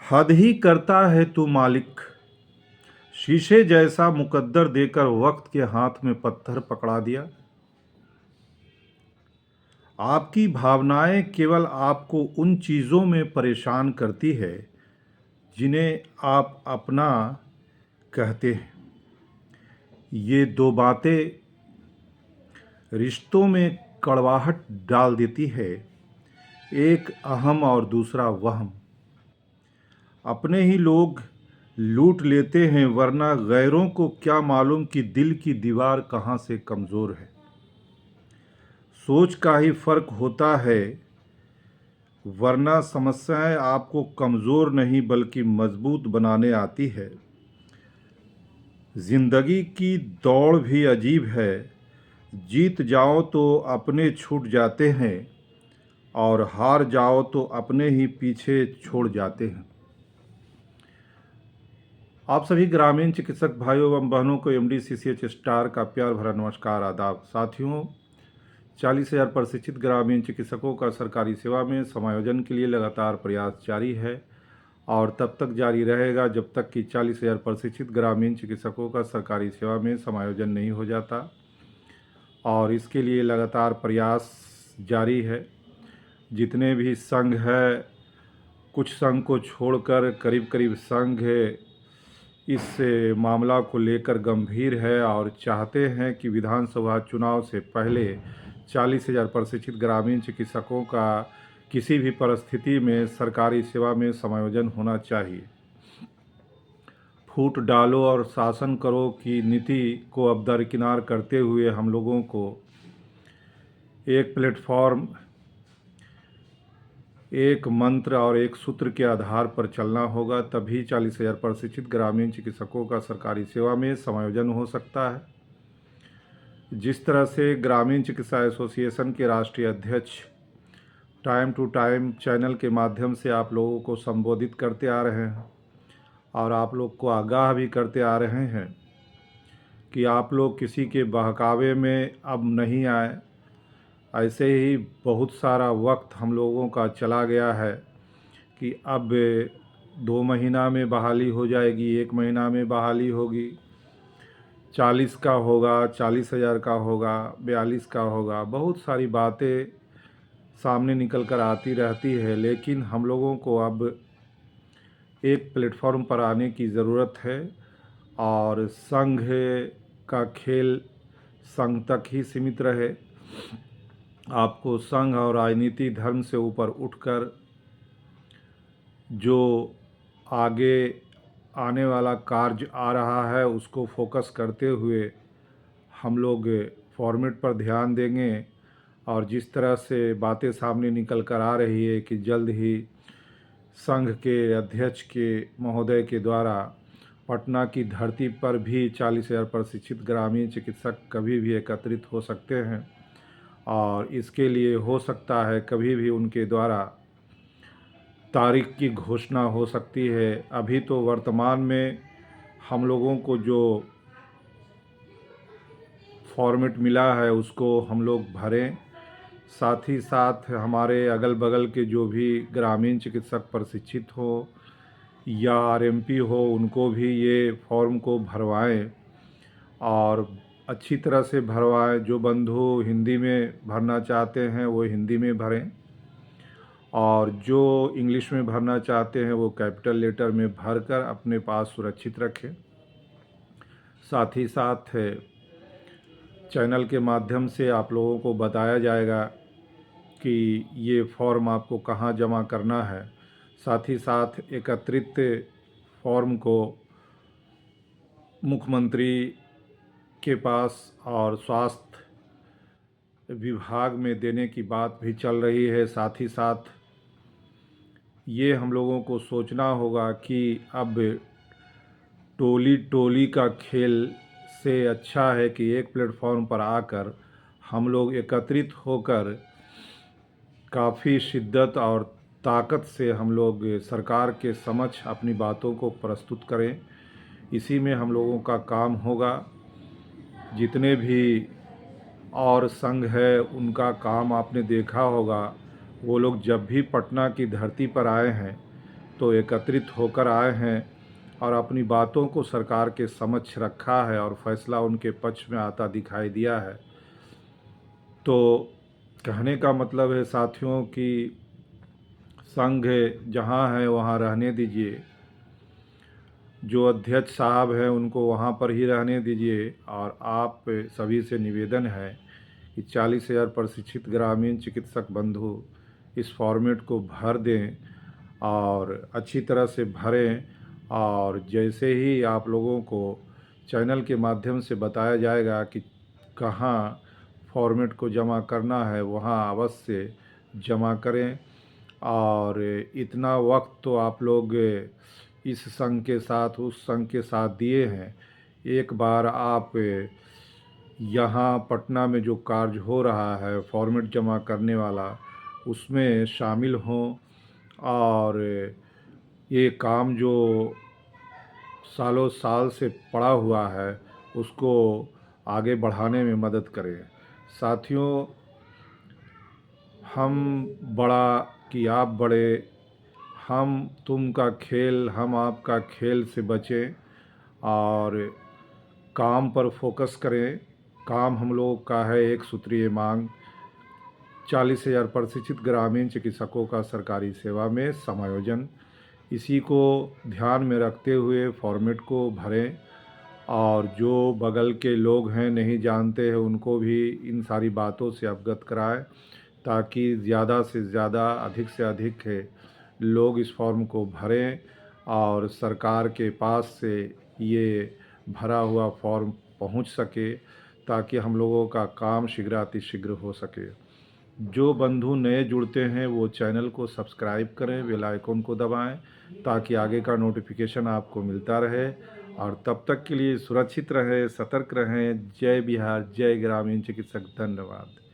हद ही करता है तू मालिक। शीशे जैसा मुकद्दर देकर वक्त के हाथ में पत्थर पकड़ा दिया। आपकी भावनाएं केवल आपको उन चीज़ों में परेशान करती है जिन्हें आप अपना कहते हैं। ये दो बातें रिश्तों में कड़वाहट डाल देती है, एक अहम और दूसरा वहम। अपने ही लोग लूट लेते हैं, वरना गैरों को क्या मालूम कि दिल की दीवार कहाँ से कमज़ोर है। सोच का ही फर्क होता है, वरना समस्याएं आपको कमज़ोर नहीं बल्कि मजबूत बनाने आती है। ज़िंदगी की दौड़ भी अजीब है। जीत जाओ तो अपने छूट जाते हैं और हार जाओ तो अपने ही पीछे छोड़ जाते हैं। आप सभी ग्रामीण चिकित्सक भाइयों एवं बहनों को एमडी सीसीएच स्टार का प्यार भरा नमस्कार, आदाब। साथियों, 40,000 प्रशिक्षित ग्रामीण चिकित्सकों का सरकारी सेवा में समायोजन के लिए लगातार प्रयास जारी है और तब तक जारी रहेगा जब तक कि 40,000 प्रशिक्षित ग्रामीण चिकित्सकों का सरकारी सेवा में समायोजन नहीं हो जाता। और इसके लिए लगातार प्रयास जारी है। जितने भी संघ है, कुछ संघ को छोड़कर करीब करीब संघ इस मामला को लेकर गंभीर है और चाहते हैं कि विधानसभा चुनाव से पहले 40,000 प्रशिक्षित ग्रामीण चिकित्सकों का किसी भी परिस्थिति में सरकारी सेवा में समायोजन होना चाहिए। फूट डालो और शासन करो की नीति को अब दरकिनार करते हुए हम लोगों को एक प्लेटफॉर्म, एक मंत्र और एक सूत्र के आधार पर चलना होगा, तभी 40,000 प्रशिक्षित ग्रामीण चिकित्सकों का सरकारी सेवा में समायोजन हो सकता है। जिस तरह से ग्रामीण चिकित्सा एसोसिएशन के राष्ट्रीय अध्यक्ष टाइम टू टाइम चैनल के माध्यम से आप लोगों को संबोधित करते आ रहे हैं और आप लोग को आगाह भी करते आ रहे हैं कि आप लोग किसी के बहकावे में अब नहीं आए। ऐसे ही बहुत सारा वक्त हम लोगों का चला गया है कि अब 2 महीना में बहाली हो जाएगी, 1 महीना में बहाली होगी, 40 का होगा, 40,000 का होगा, 42 का होगा। बहुत सारी बातें सामने निकल कर आती रहती है, लेकिन हम लोगों को अब एक प्लेटफॉर्म पर आने की ज़रूरत है और संघ का खेल संघ तक ही सीमित रहे। आपको संघ और राजनीति धर्म से ऊपर उठकर जो आगे आने वाला कार्य आ रहा है उसको फोकस करते हुए हम लोग फॉर्मेट पर ध्यान देंगे। और जिस तरह से बातें सामने निकल कर आ रही है कि जल्द ही संघ के अध्यक्ष के महोदय के द्वारा पटना की धरती पर भी 40,000 प्रशिक्षित ग्रामीण चिकित्सक कभी भी एकत्रित हो सकते हैं और इसके लिए हो सकता है कभी भी उनके द्वारा तारीख की घोषणा हो सकती है। अभी तो वर्तमान में हम लोगों को जो फॉर्मेट मिला है उसको हम लोग भरें। साथ ही साथ हमारे अगल बगल के जो भी ग्रामीण चिकित्सक प्रशिक्षित हो या आरएमपी हो उनको भी ये फॉर्म को भरवाएं और अच्छी तरह से भरवाएं। जो बंधु हिंदी में भरना चाहते हैं वो हिंदी में भरें और जो इंग्लिश में भरना चाहते हैं वो कैपिटल लेटर में भरकर अपने पास सुरक्षित रखें। साथ ही साथ चैनल के माध्यम से आप लोगों को बताया जाएगा कि ये फॉर्म आपको कहाँ जमा करना है। साथ ही साथ एकत्रित फॉर्म को मुख्यमंत्री के पास और स्वास्थ्य विभाग में देने की बात भी चल रही है। साथ ही साथ ये हम लोगों को सोचना होगा कि अब टोली टोली का खेल से अच्छा है कि एक प्लेटफॉर्म पर आकर हम लोग एकत्रित होकर काफ़ी शिद्दत और ताकत से हम लोग सरकार के समक्ष अपनी बातों को प्रस्तुत करें। इसी में हम लोगों का काम होगा। जितने भी और संघ है उनका काम आपने देखा होगा, वो लोग जब भी पटना की धरती पर आए हैं तो एकत्रित होकर आए हैं और अपनी बातों को सरकार के समक्ष रखा है और फैसला उनके पक्ष में आता दिखाई दिया है। तो कहने का मतलब है साथियों कि संघ जहाँ है वहाँ रहने दीजिए, जो अध्यक्ष साहब हैं उनको वहाँ पर ही रहने दीजिए। और आप सभी से निवेदन है कि 40,000 प्रशिक्षित ग्रामीण चिकित्सक बंधु इस फॉर्मेट को भर दें और अच्छी तरह से भरें। और जैसे ही आप लोगों को चैनल के माध्यम से बताया जाएगा कि कहाँ फॉर्मेट को जमा करना है, वहाँ अवश्य जमा करें। और इतना वक्त तो आप लोग इस संघ के साथ उस संघ के साथ दिए हैं, एक बार आप यहाँ पटना में जो कार्य हो रहा है फॉर्मेट जमा करने वाला, उसमें शामिल हों और ये काम जो सालों साल से पड़ा हुआ है उसको आगे बढ़ाने में मदद करें। साथियों, हम बड़ा कि आप बड़े, हम तुम का खेल हम आपका खेल से बचें और काम पर फोकस करें। काम हम लोगों का है एक सूत्रीय मांग, 40,000 प्रशिक्षित ग्रामीण चिकित्सकों का सरकारी सेवा में समायोजन। इसी को ध्यान में रखते हुए फॉर्मेट को भरें और जो बगल के लोग हैं नहीं जानते हैं उनको भी इन सारी बातों से अवगत कराएं, ताकि ज़्यादा से ज़्यादा अधिक से अधिक लोग इस फॉर्म को भरें और सरकार के पास से ये भरा हुआ फॉर्म पहुंच सके, ताकि हम लोगों का काम शीघ्रातिशीघ्र हो सके। जो बंधु नए जुड़ते हैं वो चैनल को सब्सक्राइब करें, बेल आइकन को दबाएं, ताकि आगे का नोटिफिकेशन आपको मिलता रहे। और तब तक के लिए सुरक्षित रहें, सतर्क रहें। जय बिहार, जय ग्रामीण चिकित्सक। धन्यवाद।